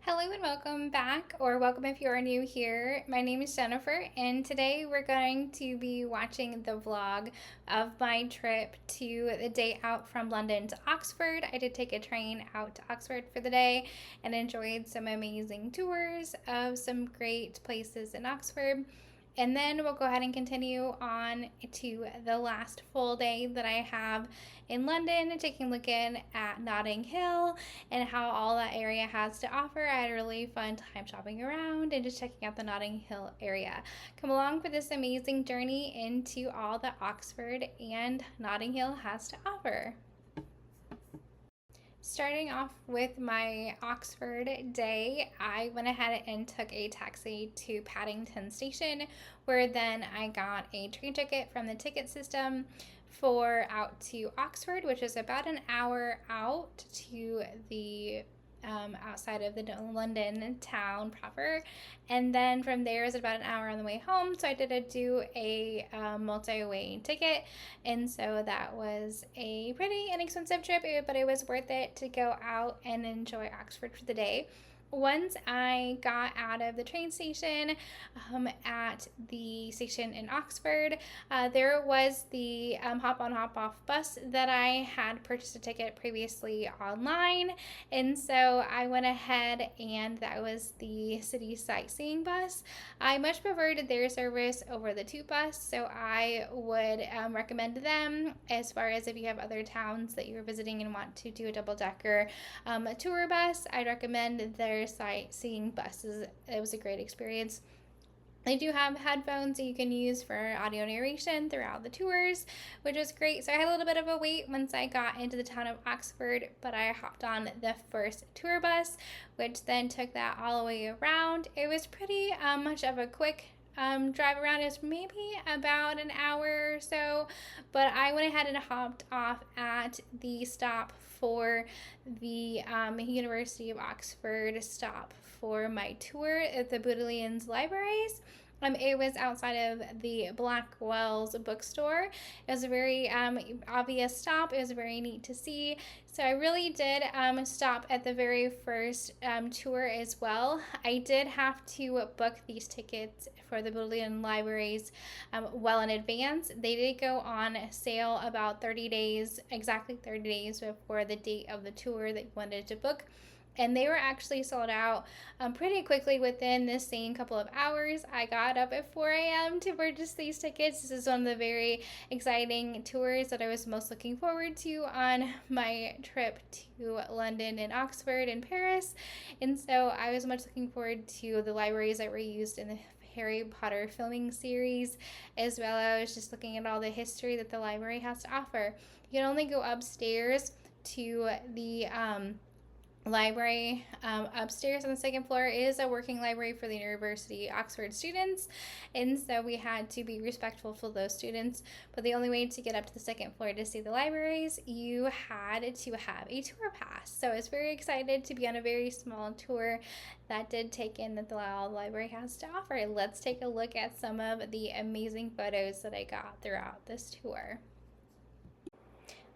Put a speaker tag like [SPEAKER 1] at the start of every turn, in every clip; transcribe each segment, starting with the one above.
[SPEAKER 1] Hello and welcome back, or welcome if you are new here. My name is Jennifer, and today we're going to be watching the vlog of my trip to the day out from London to Oxford. I did take a train out to Oxford for the day and enjoyed some amazing tours of some great places in Oxford. And then we'll go ahead and continue on to the last full day that I have in London, taking a look in at Notting Hill and how all that area has to offer. I had a really fun time shopping around and just checking out the Notting Hill area. Come along for this amazing journey into all that Oxford and Notting Hill has to offer. Starting off with my Oxford day, I went ahead and took a taxi to Paddington Station, where then I got a train ticket from the ticket system for out to Oxford, which is about an hour out to the outside of the London town proper, and then from there is about an hour on the way home. So I did do a multi-way ticket, and so that was a pretty inexpensive trip, but it was worth it to go out and enjoy Oxford for the day. Once I got out of the train station at the station in Oxford, there was the hop on hop off bus that I had purchased a ticket previously online, and so I went ahead and that was the city sightseeing bus. I much preferred their service over the tube bus, so I would recommend them as far as if you have other towns that you're visiting and want to do a double-decker tour bus. I'd recommend their sightseeing buses. It was a great experience. They do have headphones that you can use for audio narration throughout the tours, which was great. So I had a little bit of a wait once I got into the town of Oxford, but I hopped on the first tour bus, which then took that all the way around. It was pretty much of a quick drive around. Is maybe about an hour or so, but I went ahead and hopped off at the stop for the University of Oxford stop for my tour at the Bodleian's libraries. It was outside of the Blackwell's bookstore. It was a very obvious stop. It was very neat to see. So I really did stop at the very first tour as well. I did have to book these tickets for the Bodleian libraries well in advance. They did go on sale about 30 days, exactly 30 days before the date of the tour that you wanted to book. And they were actually sold out pretty quickly within the same couple of hours. I got up at 4 a.m. to purchase these tickets. This is one of the very exciting tours that I was most looking forward to on my trip to London and Oxford and Paris. And so I was much looking forward to the libraries that were used in the Harry Potter filming series, as well as just looking at all the history that the library has to offer. You can only go upstairs to the library. Upstairs on the second floor is a working library for the University Oxford students, and so we had to be respectful for those students. But the only way to get up to the second floor to see the libraries, you had to have a tour pass. So I was very excited to be on a very small tour that did take in that the library has to offer. Let's take a look at some of the amazing photos that I got throughout this tour.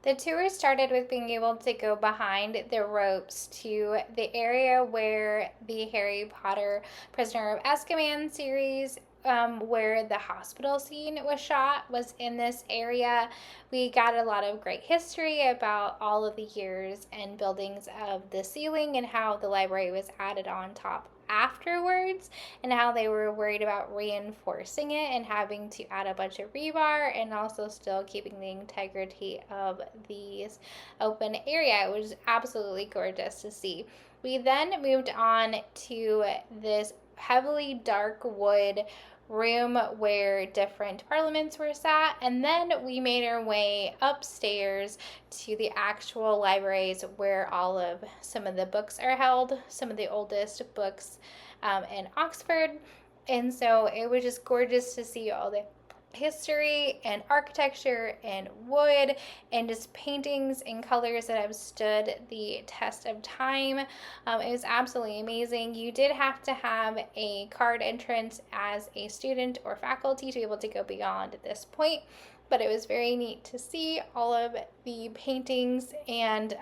[SPEAKER 1] The tour started with being able to go behind the ropes to the area where the Harry Potter Prisoner of Azkaban series, where the hospital scene was shot, was in this area. We got a lot of great history about all of the years and buildings of the ceiling and how the library was added on top afterwards, and how they were worried about reinforcing it and having to add a bunch of rebar and also still keeping the integrity of these open area. It was absolutely gorgeous to see. We then moved on to this heavily dark wood room where different parliaments were sat, and then we made our way upstairs to the actual libraries where all of some of the books are held, some of the oldest books in Oxford. And so it was just gorgeous to see all the history and architecture and wood and just paintings and colors that have stood the test of time. It was absolutely amazing. You did have to have a card entrance as a student or faculty to be able to go beyond this point, but it was very neat to see all of the paintings and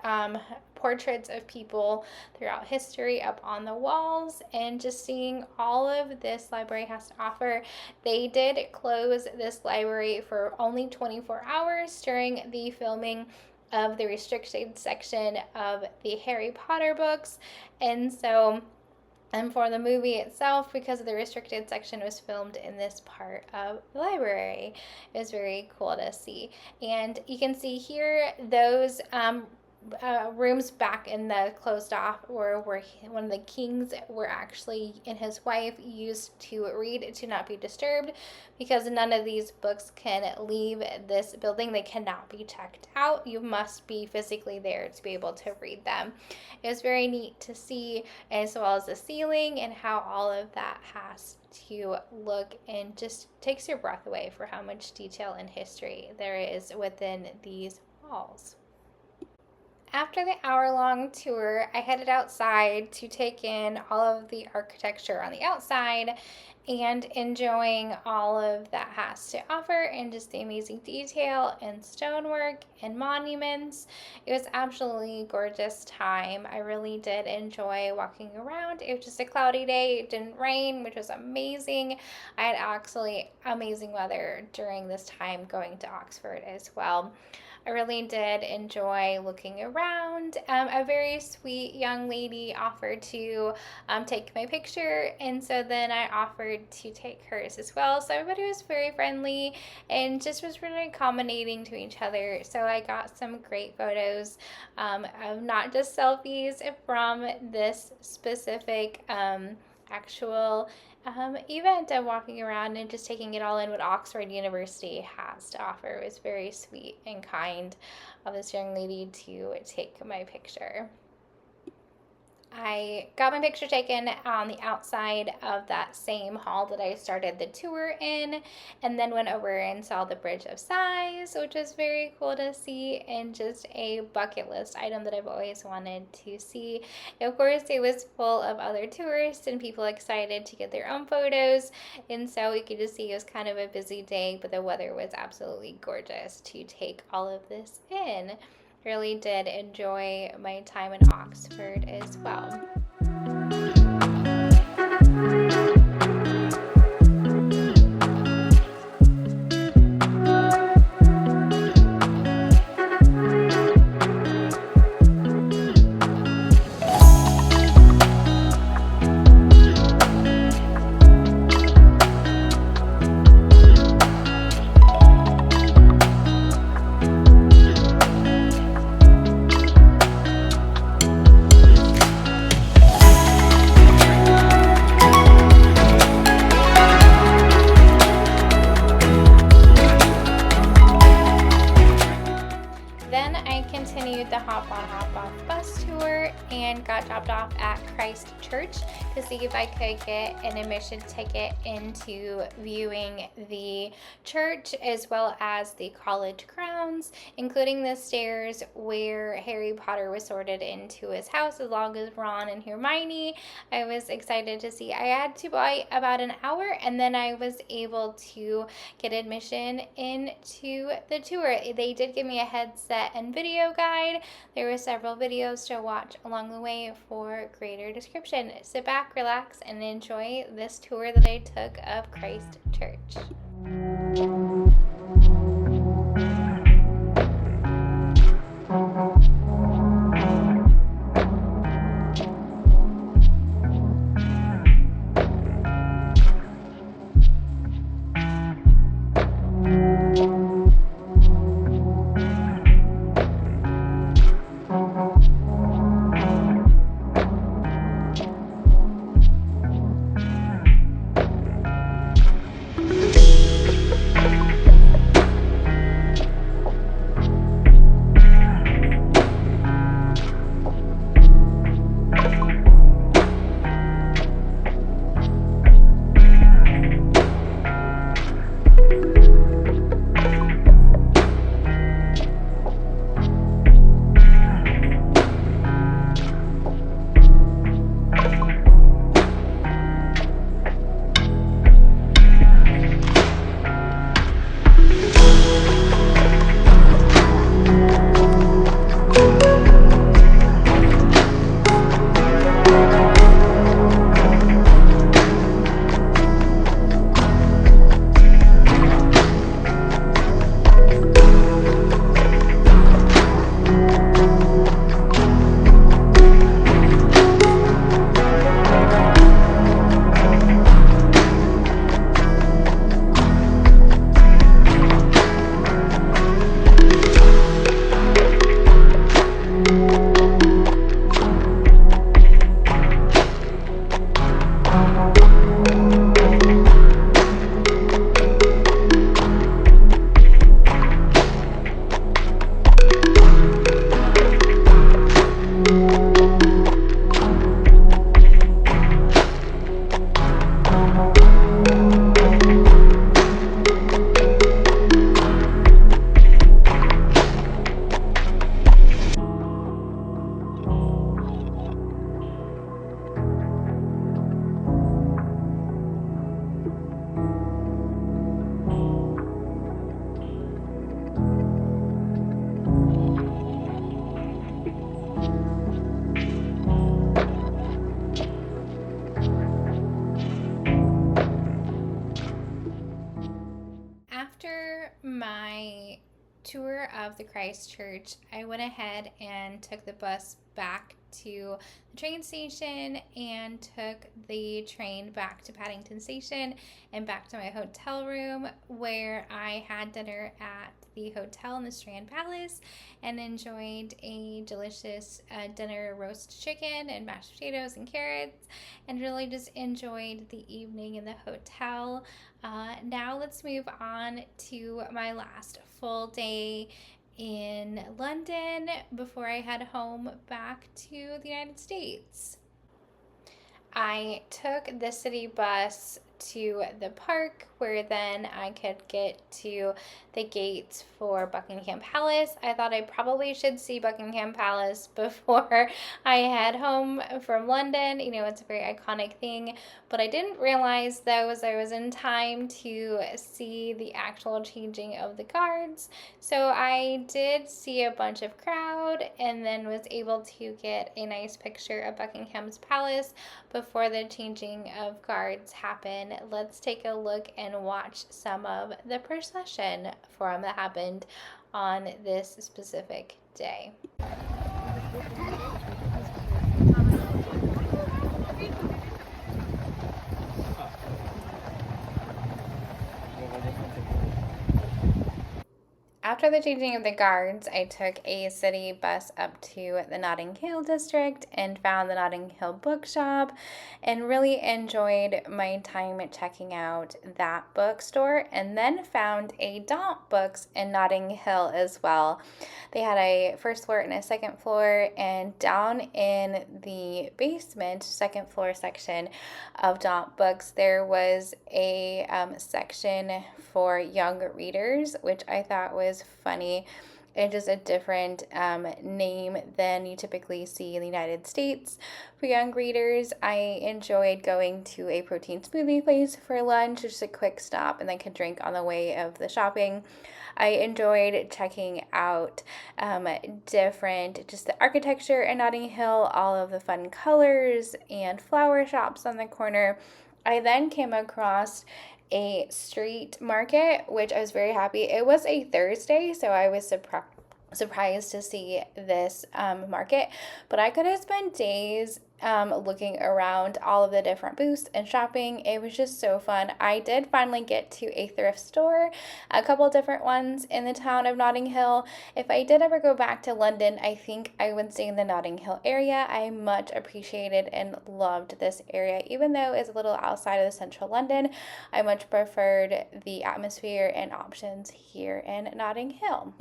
[SPEAKER 1] portraits of people throughout history up on the walls, and just seeing all of this library has to offer. They did close this library for only 24 hours during the filming of the restricted section of the Harry Potter books. And for the movie itself, because the restricted section was filmed in this part of the library. It was very cool to see. And you can see here those rooms back in the closed off where one of the kings were actually and his wife used to read to not be disturbed, because none of these books can leave this building. They cannot be checked out. You must be physically there to be able to read them. It was very neat to see, as well as the ceiling and how all of that has to look, and just takes your breath away for how much detail and history there is within these walls. After the hour-long tour, I headed outside to take in all of the architecture on the outside and enjoying all of that has to offer, and just the amazing detail and stonework and monuments. It was absolutely gorgeous time. I really did enjoy walking around. It was just a cloudy day. It didn't rain, which was amazing. I had actually amazing weather during this time going to Oxford as well. I really did enjoy looking around. A very sweet young lady offered to take my picture, and so then I offered to take hers as well. So everybody was very friendly and just was really accommodating to each other. So I got some great photos of not just selfies from this specific actual event of walking around and just taking it all in what Oxford University has to offer. It was very sweet and kind of this young lady to take my picture. I got my picture taken on the outside of that same hall that I started the tour in, and then went over and saw the Bridge of Sighs, which was very cool to see, and just a bucket list item that I've always wanted to see. Of course, it was full of other tourists and people excited to get their own photos, and so we could just see it was kind of a busy day, but the weather was absolutely gorgeous to take all of this in. Really did enjoy my time in Oxford as well. The hop on hop off bus tour and got dropped off at Christ Church to see if I could get an admission ticket into viewing the church as well as the college grounds, including the stairs where Harry Potter was sorted into his house, as long as Ron and Hermione. I was excited to see. I had to buy about an hour, and then I was able to get admission into the tour. They did give me a headset and video guide. There were several videos to watch along the way for greater description. Sit back, relax, and enjoy this tour that I took of Christ Church. tour of the Christ Church, I went ahead and took the bus back to the train station and took the train back to Paddington Station and back to my hotel room, where I had dinner at the hotel in the Strand Palace and enjoyed a delicious dinner roast chicken and mashed potatoes and carrots, and really just enjoyed the evening in the hotel. Now let's move on to my last full day in London before I head home back to the United States. I took the city bus to the park, where then I could get to the gates for Buckingham Palace. I thought I probably should see Buckingham Palace before I head home from London. You know, it's a very iconic thing, but I didn't realize though as I was in time to see the actual changing of the guards. So I did see a bunch of crowd and then was able to get a nice picture of Buckingham's Palace before the changing of guards happened. Let's take a look and watch some of the procession from that happened on this specific day. After the changing of the guards, I took a city bus up to the Notting Hill district and found the Notting Hill bookshop and really enjoyed my time checking out that bookstore, and then found a Daunt Books in Notting Hill as well. They had a first floor and a second floor, and down in the basement, second floor section of Daunt Books, there was a section for young readers, which I thought was funny. It's just a different name than you typically see in the United States for young readers. I enjoyed going to a protein smoothie place for lunch, just a quick stop, and then could drink on the way of the shopping. I enjoyed checking out different, just the architecture in Notting Hill, all of the fun colors and flower shops on the corner. I then came across a street market, which I was very happy. It was a Thursday, so I was surprised to see this market, but I could have spent days looking around all of the different booths and shopping. It was just so fun. I did finally get to a thrift store, a couple different ones in the town of Notting Hill. If I did ever go back to London, I think I would stay in the Notting Hill area. I much appreciated and loved this area, even though it's a little outside of the central London. I much preferred the atmosphere and options here in Notting Hill.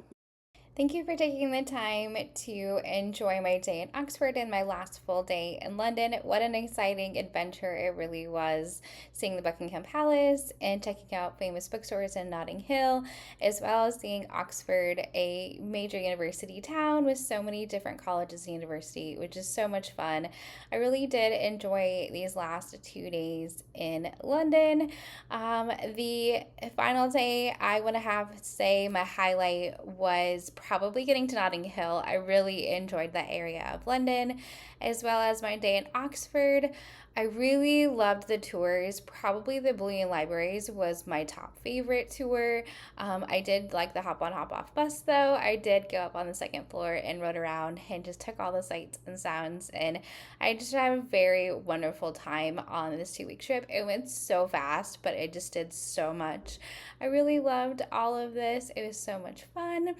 [SPEAKER 1] Thank you for taking the time to enjoy my day in Oxford and my last full day in London. What an exciting adventure it really was, seeing the Buckingham Palace and checking out famous bookstores in Notting Hill, as well as seeing Oxford, a major university town with so many different colleges and universities, which is so much fun. I really did enjoy these last 2 days in London. The final day, I want to have to say my highlight was probably getting to Notting Hill. I really enjoyed that area of London, as well as my day in Oxford. I really loved the tours. Probably the Bodleian Libraries was my top favorite tour. I did like the hop on, hop off bus though. I did go up on the second floor and rode around and just took all the sights and sounds, and I just had a very wonderful time on this 2-week trip. It went so fast, but it just did so much. I really loved all of this. It was so much fun.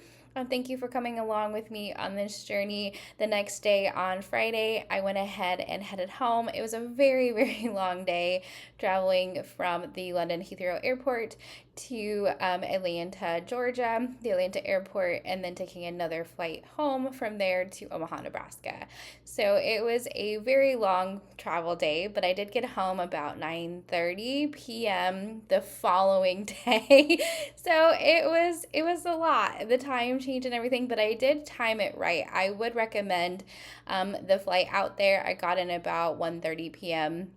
[SPEAKER 1] Thank you for coming along with me on this journey. The next day on Friday, I went ahead and headed home. It was a very, very long day traveling from the London Heathrow Airport to Atlanta, Georgia, the Atlanta airport, and then taking another flight home from there to Omaha, Nebraska. So it was a very long travel day, but I did get home about 9:30 p.m. the following day. So it was a lot, the time change and everything, but I did time it right. I would recommend the flight out there. I got in about 1:30 p.m.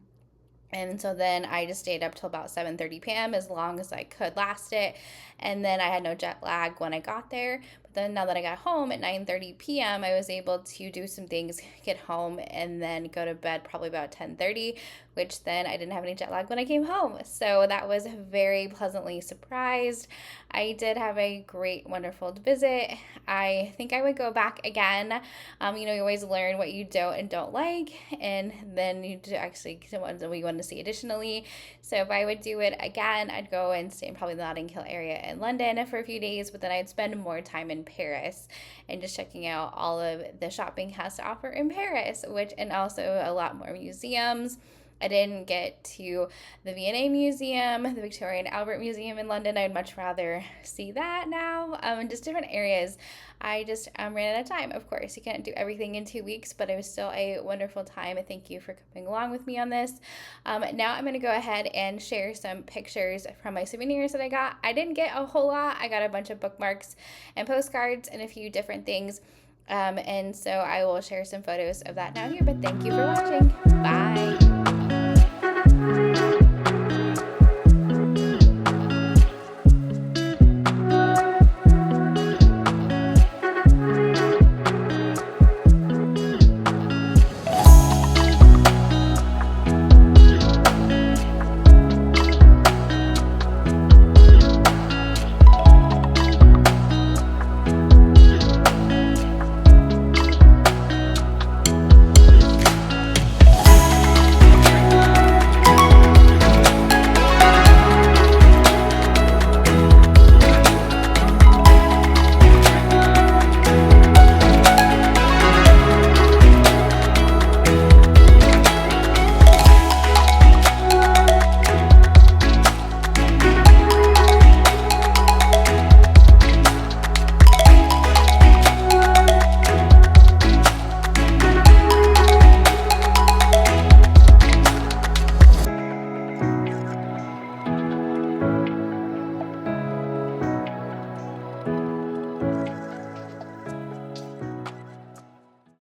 [SPEAKER 1] And so then I just stayed up till about 7:30 p.m. as long as I could last it. And then I had no jet lag when I got there. But then now that I got home at 9:30 p.m., I was able to do some things, get home, and then go to bed probably about 10:30, which then I didn't have any jet lag when I came home. So that was very pleasantly surprised. I did have a great, wonderful visit. I think I would go back again. You always learn what you don't and don't like, and then you actually get the ones that we want to see additionally. So if I would do it again, I'd go and stay in probably the Notting Hill area in London for a few days, but then I'd spend more time in Paris and just checking out all of the shopping has to offer in Paris, and also a lot more museums. I didn't get to the V&A Museum, the Victoria and Albert Museum in London. I'd much rather see that now. Just different areas. I just ran out of time. Of course, you can't do everything in 2 weeks, but it was still a wonderful time. Thank you for coming along with me on this. Now I'm going to go ahead and share some pictures from my souvenirs that I got. I didn't get a whole lot. I got a bunch of bookmarks and postcards and a few different things. And so I will share some photos of that now here, but thank you for watching. Bye.